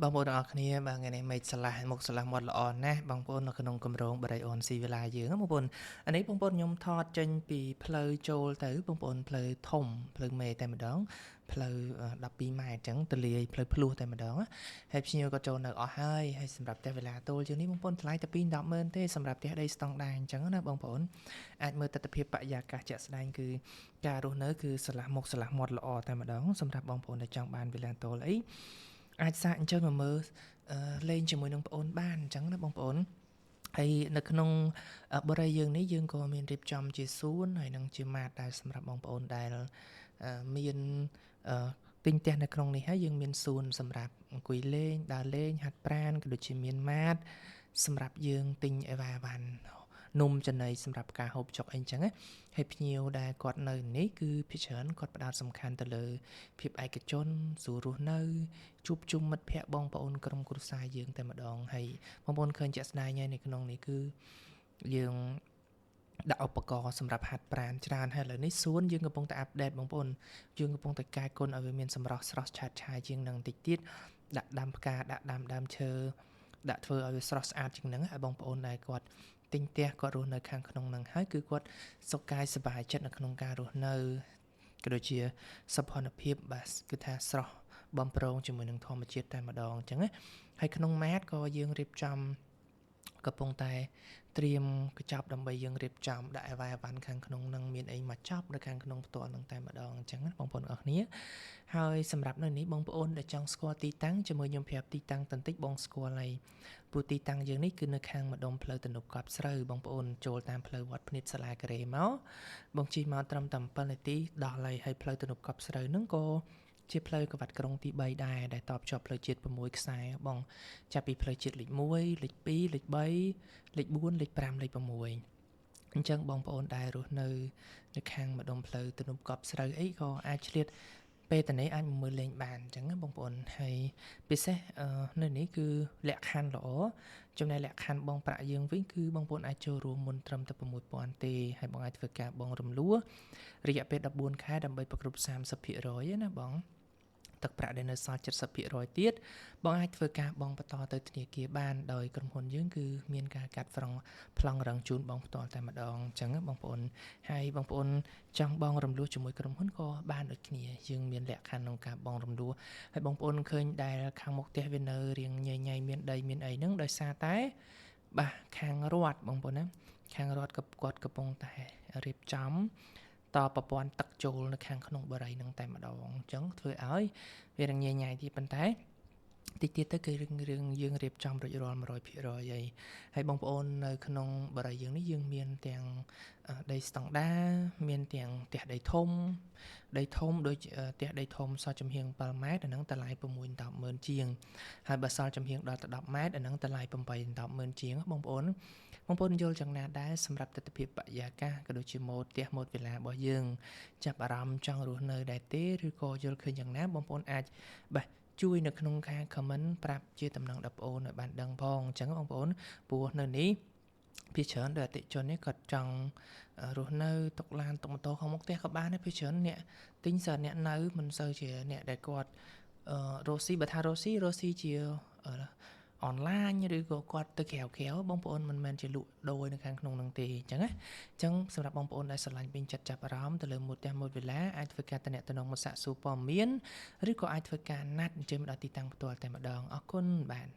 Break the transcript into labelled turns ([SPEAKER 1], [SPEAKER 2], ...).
[SPEAKER 1] បងប្អូនទាំងអស់គ្នាបាទថ្ងៃនេះមេឃឆ្លាស់មុខឆ្លាស់មាត់ល្អណាស់បងប្អូននៅក្នុងគម្រោងបរិយអនស៊ីវិឡាយើងបងប្អូនអានេះបងប្អូនខ្ញុំថតចេញពីផ្លូវចូលទៅបងប្អូនផ្លូវធំផ្លូវមេតែម្ដងផ្លូវ12ម៉ែត្រអញ្ចឹងទលាយផ្លូវភ្លោះតែម្ដងហើយភ្ញៀវក៏ចូលនៅអស់ហើយសម្រាប់ផ្ទះវិឡាទោលជាងនេះបងប្អូនថ្លៃតែ210,000ទេសម្រាប់ផ្ទះដីស្តង់ដារអញ្ចឹងណាបងប្អូនអាចមើលទស្សនវិជ្ជាបរិយាកាសជាក់ស្ដែងគឺការរស់នៅគឺឆ្លាស់មុខឆ្លាស់មាត់ល្អតែម្ដងសម្រាប់បងប្អូនដែលចង់បានវិឡាទោលអីអាចសាកអញ្ជើញមកមើលលេងជាមួយនឹងប្អូនបានអញ្ចឹងណាបងប្អូនហើយនៅក្នុងបរិយាយើងនេះយើងក៏មានរៀបចំជាសួនហើយនឹងជាម៉ាតដែលសម្រាប់បងប្អូនដែលមានទិញផ្ទះនៅក្នុងនេះហើយយើងមានសួនសម្រាប់អង្គុយលេងដើរលេងហាត់ប្រាណក៏ដូចជាមានម៉ាតសម្រាប់យើងទិញអីវ៉ាន់នំចំណីសម្រាប់ការហូបចុកអីចឹងណាហើយភ្ញៀវដែលគាត់នៅនេះគឺភាគច្រើនគាត់ផ្ដោតសំខាន់ទៅលើភាពឯកជនស្រួលរស់នៅជួបជុំមិត្តភ័ក្តិបងប្អូនក្រុមគ្រួសារយើងតែម្ដងហើយបងប្អូនឃើញជាក់ស្ដែងហើយនៅក្នុងនេះគឺយើងដាក់ឧបករណ៍សម្រាប់ហាត់ប្រាណច្រើនហើយឥឡូវនេះសួនយើងកំពុងតែអាប់ដេតបងប្អូនយើងកំពុងតែកែគុណឲ្យវាមានសម្រស់ស្រស់ឆើតឆាយជាងនឹងតិចទៀតដាក់ដាំផ្កាដាក់ដាំដើមឈើដាក់ធ្វើឲ្យវាស្រស់ស្អាតជាងនឹងឲ្យបងប្អូនដែលគាត់ទិញផ្ទះគាត់រស់នៅខាងក្នុងនឹងហើយគឺគាត់សុខកាយសប្បាយចិត្តនៅក្នុងការរស់នៅក៏ដូចជាសោភ័ណភាពបាទគឺថាស្រស់បំប្រងជាមួយនឹងធម្មជាតិតែម្ដងអញ្ចឹងណាហើយក្នុងម៉ាតក៏យើងរៀបចំកំពុងតែត្រៀមកញ្ចប់ដើម្បីយើងរៀបចំដាក់អីវ៉ាន់ខាងក្នុងនឹងមានអីមកចប់នៅខាងក្នុងផ្ទាល់នឹងតែម្ដងអញ្ចឹងណាបងប្អូនអរគ្នាហើយសម្រាប់នៅនេះបងប្អូនដែលចង់ស្គាល់ទីតាំងជាមួយខ្ញុំប្រាប់ទីតាំងតន្តិចបងស្គាល់ហើយព្រោះទីតាំងយើងនេះគឺនៅខាងម្ដុំផ្លូវទំនប់កប់ស្រូវបងប្អូនចូលតាមផ្លូវវត្តភ្នៀតសាលាការ៉េមកបងជិះមកត្រឹមតែ7នាទីដល់ហើយផ្លូវទំនប់កប់ស្រូវហ្នឹងក៏ជាផ្លូវក្បាត់ក្រុងទី3ដែរដែលតបជាប់ផ្លូវជាតិ6ខ្សែបងចាប់ពីផ្លូវជាតិលេខ1លេខ2លេខ3លេខ4លេខ5លេខ6អញ្ចឹងបងប្អូនដែលរស់នៅខាងម្ដុំផ្លូវទំនប់កប់ស្រូវអីក៏អាចឆ្លៀតពេលតនេះអាចមកមើលលេងបានអញ្ចឹងណាបងប្អូនហើយពិសេសនៅនេះគឺលក្ខខណ្ឌល្អចំណែកលក្ខខណ្ឌបងប្រាក់យើងវិញគឺបងប្អូនអាចចូលរួមមុនត្រឹមតែ6,000ទេហើយបងអាចធ្វើការបងរំលោះរយៈពេល14ខែដើម្បីប្រគ្រប់30%ណាបងទឹកប្រាក់ដែលនៅសល់ 70% ទៀតបងអាចធ្វើការបងបន្តទៅធនាគារបានដោយក្រុមហ៊ុនយើងគឺមានការកាត់ប្លង់រងជូនបងផ្ទាល់តែម្ដងអញ្ចឹងបងប្អូនហើយបងប្អូនចង់បងរំលោះជាមួយក្រុមហ៊ុនក៏បានដូចគ្នាយើងមានលក្ខខណ្ឌក្នុងការបងរំលោះហើយបងប្អូនឃើញដែលខាងមុខផ្ទះវានៅរៀងញញៃមានដីមានអីហ្នឹងដោយសារតែបាទខាងរដ្ឋបងប្អូនណាខាងរដ្ឋគាត់កំពុងតែរៀបចំតប្រព័ន្ធទឹកចូលនៅខាងក្នុងបរិយានឹងតែម្ដងអញ្ចឹងធ្វើឲ្យវារញ៉ៃញ៉ៃទៀតប៉ុន្តែតិចទៀតទៅគឺរឿងយើងរៀបចំរួចរាល់ 100% ហើយបងប្អូននៅក្នុងបរិយាយើងនេះយើងមានទាំងដីស្តង់ដាមានទាំងផ្ទះដីធំដូចផ្ទះដីធំសល់ចំហៀង7ម៉ែត្រអាហ្នឹងតម្លៃ6-10,000ជាងហើយបើសល់ចំហៀងដល់ទៅ10ម៉ែត្រអាហ្នឹងតម្លៃ8-10,000ជាងបងប្អូនយល់យ៉ាងណាដែរសម្រាប់ទស្សនវិជ្ជាបរិយាកាសក៏ដូចជាម៉ូដផ្ទះម៉ូដវិឡារបស់យើងចាប់អារម្មណ៍ចង់រស់នៅដែរទេឬក៏យល់ឃើញយ៉ាងណាបងប្អូនអាចបាទជួយនៅក្នុងខាង comment ប្រាប់ជាតំណងដល់បងប្អូនឲ្យបានដឹងផងអញ្ចឹងបងប្អូនព្រោះនៅនេះភាគច្រើនដោយអតិជននេះគាត់ចង់រស់នៅតុកឡានតុកម៉ូតូក្នុងមុខផ្ទះក៏បានដែរភាគច្រើនអ្នកទិញសារអ្នកនៅមិនសូវជាអ្នកដែលគាត់រស់ស៊ីបើថារស់ស៊ីជាអនឡាញឬក៏គាត់ទៅក្រៅបងប្អូនមិនមែនជាលក់ដូរនៅខាងក្នុងនឹងទេអញ្ចឹងណាអញ្ចឹងសម្រាប់បងប្អូនដែលស្រឡាញ់ពេញចិត្តចាប់អារម្មណ៍ទៅលើម៉ូដផ្ទះម៉ូដវិឡាអាចធ្វើការតំណែងមកសាកសួរព័ត៌មានឬក៏អាចធ្វើការណាត់អញ្ជើញមកដល់ទីតាំងផ្ទាល់តែម្ដងអរគុណបាទ